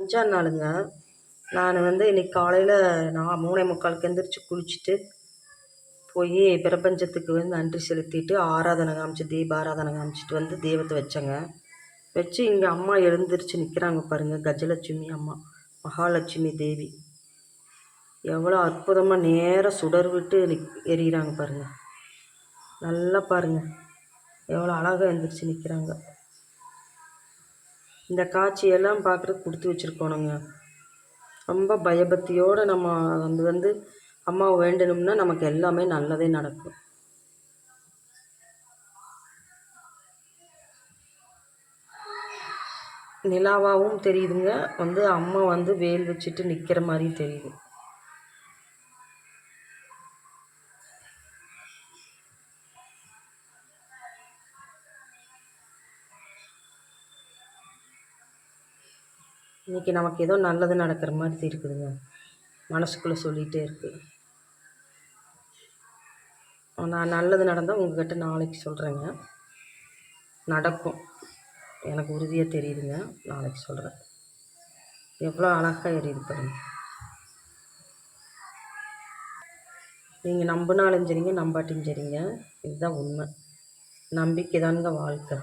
5ஆம் நாளுங்க. நான் இன்னைக்கு காலையில் நான் 3:45க்கு எந்திரிச்சு குளிச்சுட்டு போய் பிரபஞ்சத்துக்கு நன்றி செலுத்திட்டு ஆராதனை காமிச்சு தீப ஆராதனை காமிச்சிட்டு தெய்வத்தை வச்சேங்க. வச்சு இங்கே அம்மா எழுந்திரிச்சு நிற்கிறாங்க பாருங்கள். கஜலட்சுமி அம்மா, மகாலட்சுமி தேவி எவ்வளோ அற்புதமாக நேராக சுடர் விட்டு எரியிறாங்க பாருங்கள். நல்லா பாருங்கள் எவ்வளோ அழகாக எழுந்திரிச்சு நிற்கிறாங்க. இந்த காட்சியெல்லாம் பார்க்குறதுக்கு கொடுத்து வச்சுருக்கோணுங்க. ரொம்ப பயபக்தியோடு நம்ம அம்மாவை வேண்டணும்னா நமக்கு எல்லாமே நல்லதே நடக்கும். நிலாவாகவும் தெரியுதுங்க. அம்மா வேல் வச்சுட்டு நிற்கிற மாதிரியும் தெரியுது. இன்றைக்கி நமக்கு ஏதோ நல்லது நடக்கிற மாதிரி இருக்குதுங்க. மனசுக்குள்ளே சொல்லிகிட்டே இருக்குது. நான் நல்லது நடந்தால் உங்கள்கிட்ட நாளைக்கு சொல்கிறேங்க. நடக்கும், எனக்கு உறுதியாக தெரியுதுங்க. நாளைக்கு சொல்கிறேன். எவ்வளோ அழகாக எரியுது பாருங்கள். நீங்கள் நம்பினாலும் சரிங்க, நம்பாட்டியும் சரிங்க. இதுதான் உண்மை. நம்பிக்கை தானுங்க வாழ்க்கை.